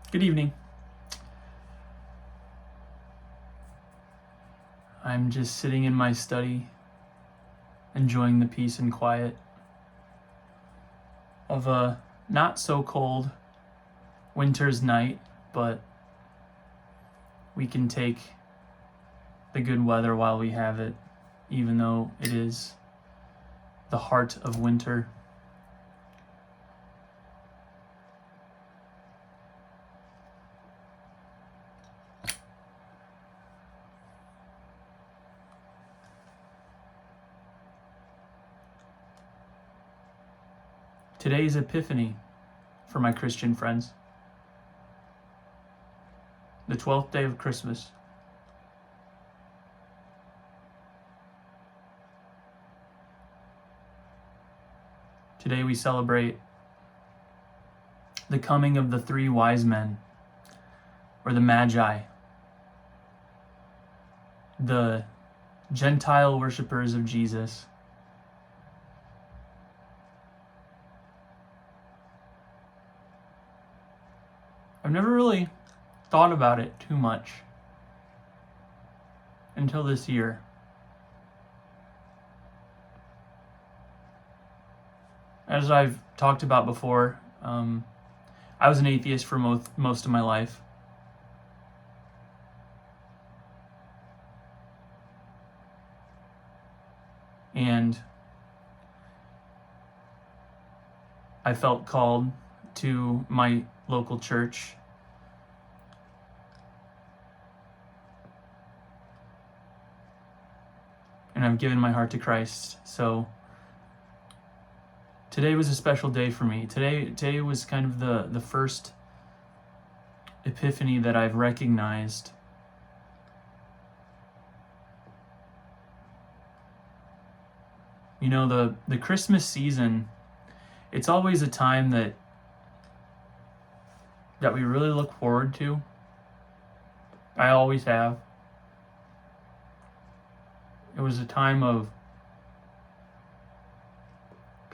Good evening. I'm just sitting in my study, enjoying the peace and quiet of a not so cold winter's night, but we can take the good weather while we have it, even though it is the heart of winter. Today is Epiphany for my Christian friends. The 12th day of Christmas. Today we celebrate the coming of the three wise men, or the Magi, the Gentile worshippers of Jesus. I've never really thought about it too much until this year. As I've talked about before, I was an atheist for most of my life. And I felt called to my local church and I've given my heart to Christ. So today was a special day for me. Today was kind of the first epiphany that I've recognized the Christmas season. It's always a time that we really look forward to. I always have. It was a time of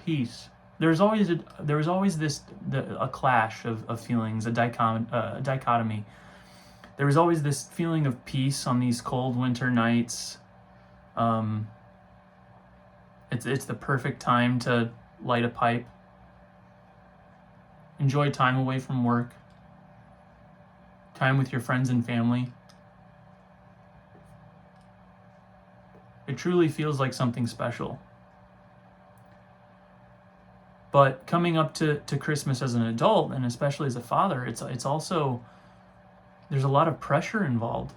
peace. There was always a clash of feelings, a dichotomy. There was always this feeling of peace on these cold winter nights. It's the perfect time to light a pipe, enjoy time away from work, time with your friends and family. It truly feels like something special. But coming up to Christmas as an adult, and especially as a father, it's also, there's a lot of pressure involved.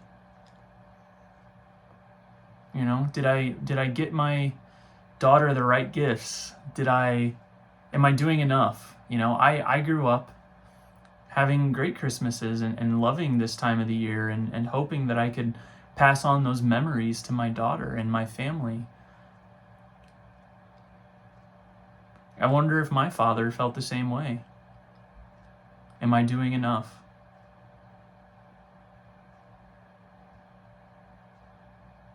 Did I get my daughter the right gifts? Am I doing enough? I grew up having great Christmases and loving this time of the year and hoping that I could pass on those memories to my daughter and my family. I wonder if my father felt the same way. Am I doing enough?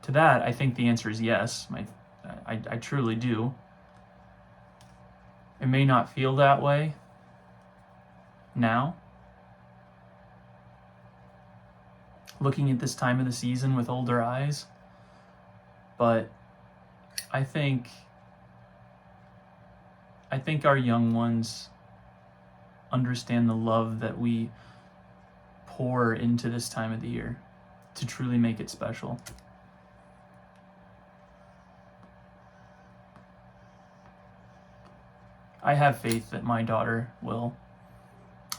To that, I think the answer is yes. I truly do. It may not feel that way now, looking at this time of the season with older eyes, but I think our young ones understand the love that we pour into this time of the year to truly make it special. I have faith that my daughter will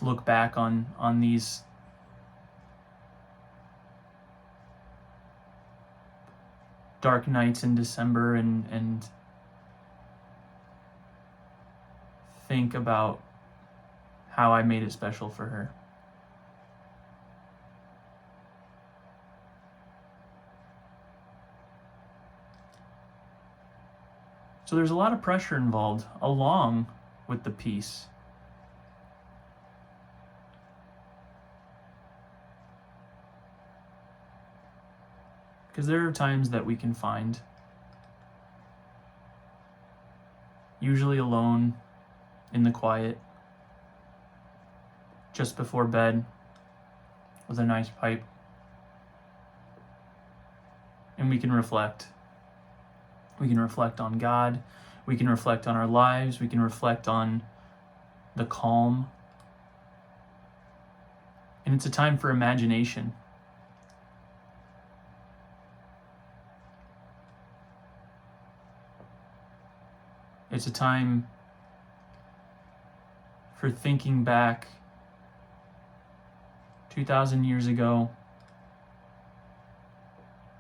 look back on these dark nights in December and think about how I made it special for her. So there's a lot of pressure involved along with the peace. Because there are times that we can find, usually alone in the quiet, just before bed, with a nice pipe. And we can reflect. We can reflect on God. We can reflect on our lives. We can reflect on the calm. And it's a time for imagination. It's a time for thinking back 2,000 years ago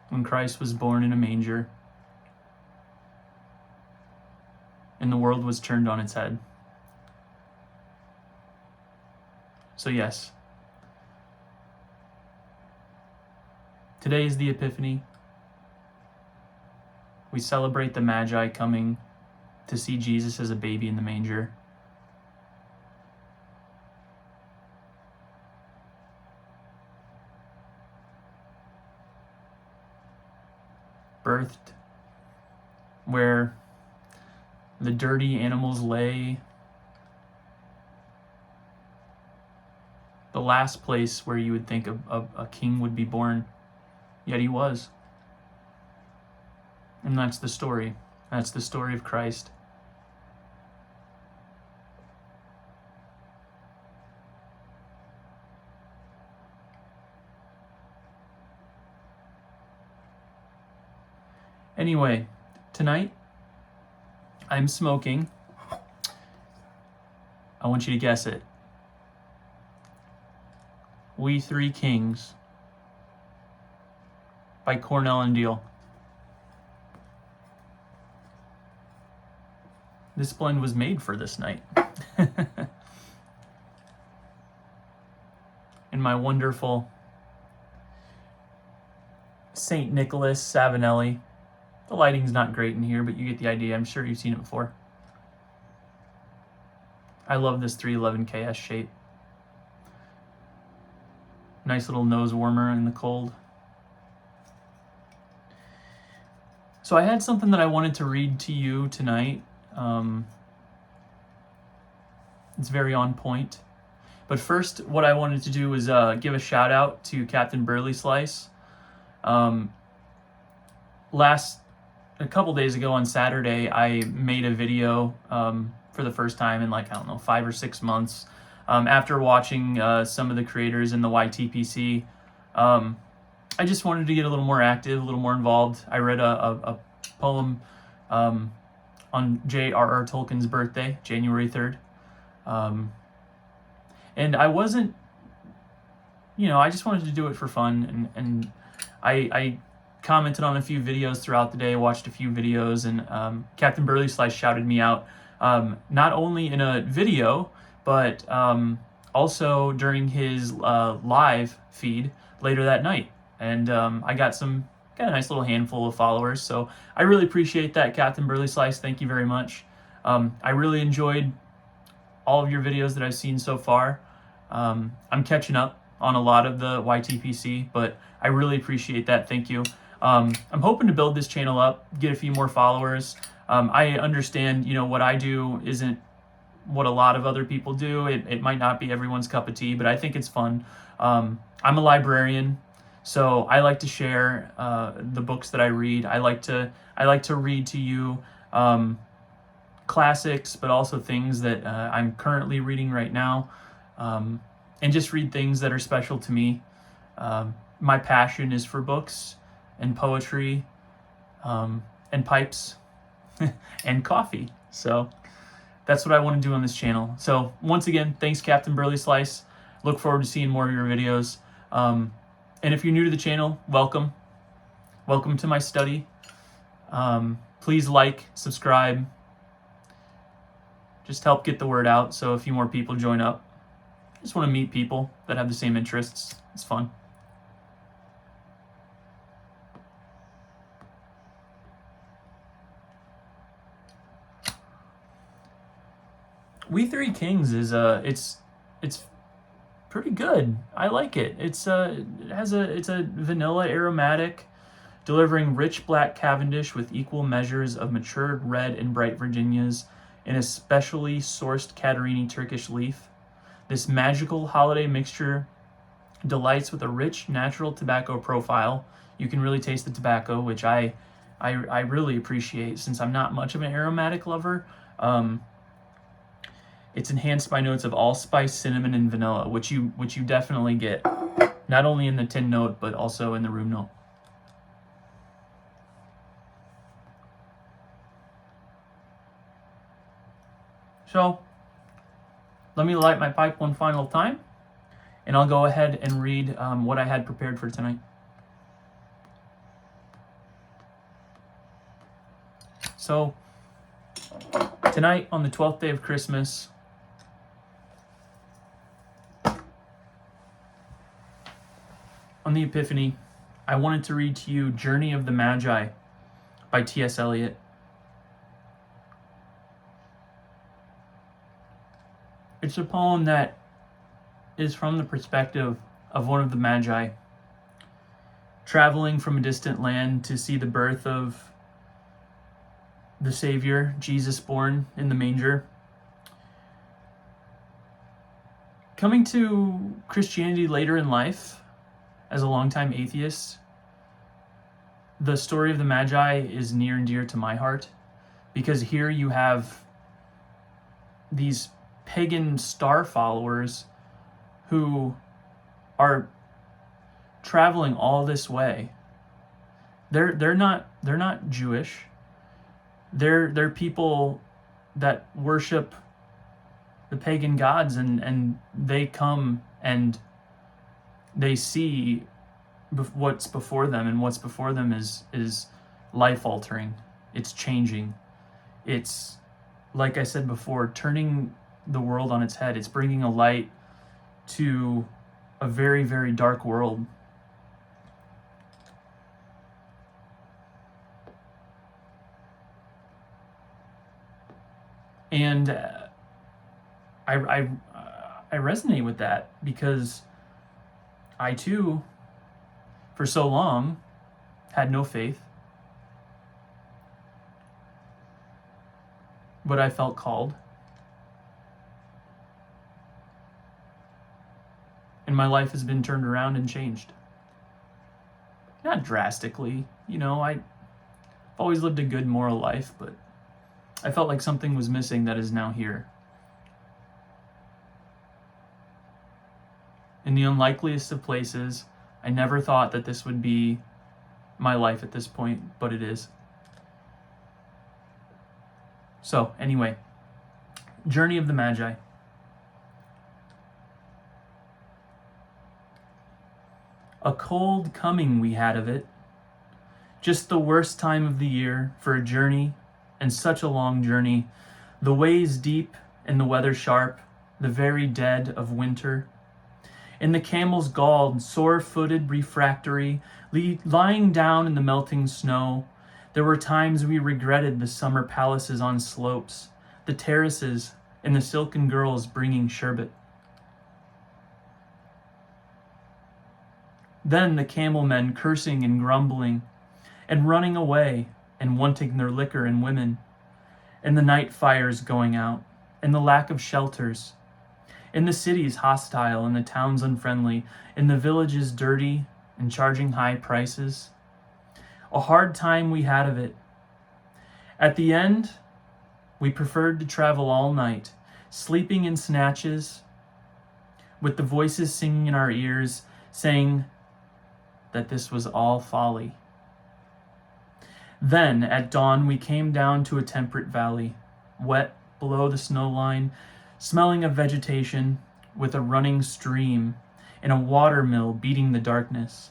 when Christ was born in a manger and the world was turned on its head. So yes, today is the Epiphany. We celebrate the Magi coming to see Jesus as a baby in the manger. Birthed where the dirty animals lay, the last place where you would think a king would be born, yet he was. And that's the story. That's the story of Christ. Anyway, tonight I'm smoking. I want you to guess it. We Three Kings by Cornell and Deal. This blend was made for this night. In my wonderful St. Nicholas Savinelli. The lighting's not great in here, but you get the idea. I'm sure you've seen it before. I love this 311 KS shape. Nice little nose warmer in the cold. So I had something that I wanted to read to you tonight. It's very on point. But first, what I wanted to do was give a shout out to Captain Burley Slice. A couple days ago on Saturday, I made a video for the first time in 5 or 6 months. After watching some of the creators in the YTPC, I just wanted to get a little more active, a little more involved. I read a poem on J.R.R. Tolkien's birthday, January 3rd. And I wasn't, I just wanted to do it for fun. And I commented on a few videos throughout the day, watched a few videos, and Captain Burley Slice shouted me out, not only in a video, but also during his live feed later that night. And I got a nice little handful of followers, so I really appreciate that, Captain Burley Slice. Thank you very much. I really enjoyed all of your videos that I've seen so far. I'm catching up on a lot of the YTPC, but I really appreciate that. Thank you. I'm hoping to build this channel up, get a few more followers. I understand, what I do isn't what a lot of other people do. It might not be everyone's cup of tea, but I think it's fun. I'm a librarian, so I like to share the books that I read. I like to read to you classics, but also things that I'm currently reading right now, and just read things that are special to me. My passion is for books and poetry, and pipes, and coffee. So that's what I want to do on this channel. So once again, thanks, Captain Burley Slice. Look forward to seeing more of your videos. And if you're new to the channel, welcome. Welcome to my study. Please like, subscribe. Just help get the word out so a few more people join up. Just want to meet people that have the same interests. It's fun. We Three Kings is it's pretty good. I like it. It's a vanilla aromatic, delivering rich black Cavendish with equal measures of matured red and bright Virginias in a specially sourced Catarini Turkish leaf. This magical holiday mixture delights with a rich, natural tobacco profile. You can really taste the tobacco, which I really appreciate since I'm not much of an aromatic lover. It's enhanced by notes of allspice, cinnamon, and vanilla, which you definitely get, not only in the tin note but also in the room note. So let me light my pipe one final time, and I'll go ahead and read what I had prepared for tonight. So tonight, on the 12th day of Christmas, on the Epiphany, I wanted to read to you Journey of the Magi by T.S. Eliot. It's a poem that is from the perspective of one of the Magi, traveling from a distant land to see the birth of the Savior, Jesus, born in the manger. Coming to Christianity later in life, as a longtime atheist, the story of the Magi is near and dear to my heart, because here you have these pagan star followers who are traveling all this way. They're not Jewish. They're people that worship the pagan gods, and they come and they see what's before them, and what's before them is life altering. It's changing. It's, like I said before, turning the world on its head. It's bringing a light to a very, very dark world. And I resonate with that, because I too, for so long, had no faith, but I felt called. And my life has been turned around and changed. Not drastically, I've always lived a good moral life, but I felt like something was missing that is now here. In the unlikeliest of places, I never thought that this would be my life at this point, but it is. So, anyway, Journey of the Magi. A cold coming we had of it, just the worst time of the year for a journey, and such a long journey, the ways deep and the weather sharp, the very dead of winter. And the camels galled, sore-footed, refractory, lying down in the melting snow. There were times we regretted the summer palaces on slopes, the terraces, and the silken girls bringing sherbet. Then the camel men cursing and grumbling, and running away, and wanting their liquor and women, and the night fires going out, and the lack of shelters, and the cities hostile, and the towns unfriendly, and the villages dirty, and charging high prices. A hard time we had of it. At the end, we preferred to travel all night, sleeping in snatches, with the voices singing in our ears, saying that this was all folly. Then, at dawn, we came down to a temperate valley, wet below the snow line, smelling of vegetation, with a running stream and a water mill beating the darkness.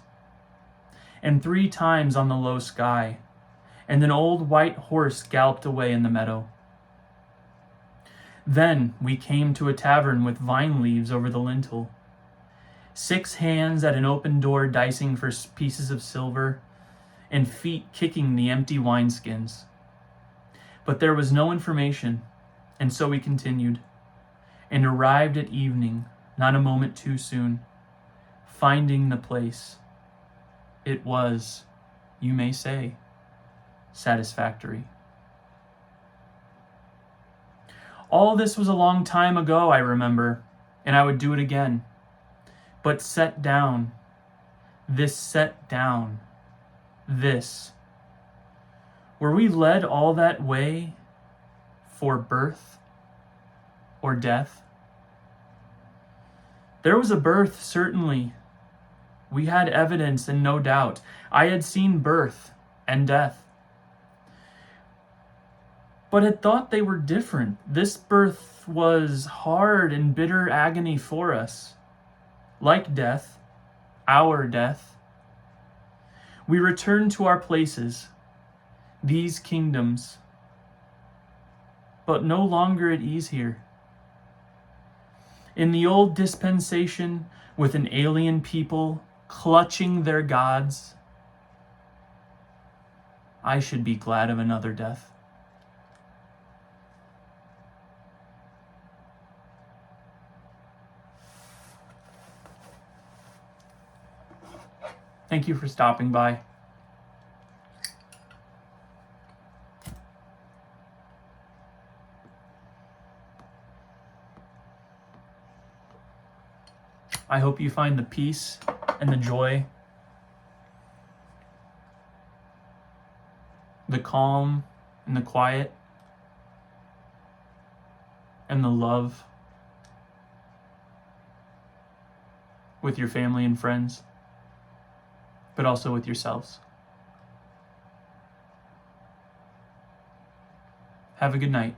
And 3 times on the low sky, and an old white horse galloped away in the meadow. Then we came to a tavern with vine leaves over the lintel, 6 hands at an open door dicing for pieces of silver, and feet kicking the empty wineskins. But there was no information, and so we continued, and arrived at evening, not a moment too soon, finding the place. It was, you may say, satisfactory. All this was a long time ago, I remember, and I would do it again. but set down, this. Were we led all that way for birth or death? There was a birth, certainly. We had evidence and no doubt. I had seen birth and death, but had thought they were different. This birth was hard and bitter agony for us. Like death, our death, we return to our places, these kingdoms, but no longer at ease here. In the old dispensation, with an alien people clutching their gods, I should be glad of another death. Thank you for stopping by. I hope you find the peace and the joy, the calm and the quiet, and the love with your family and friends, but also with yourselves. Have a good night.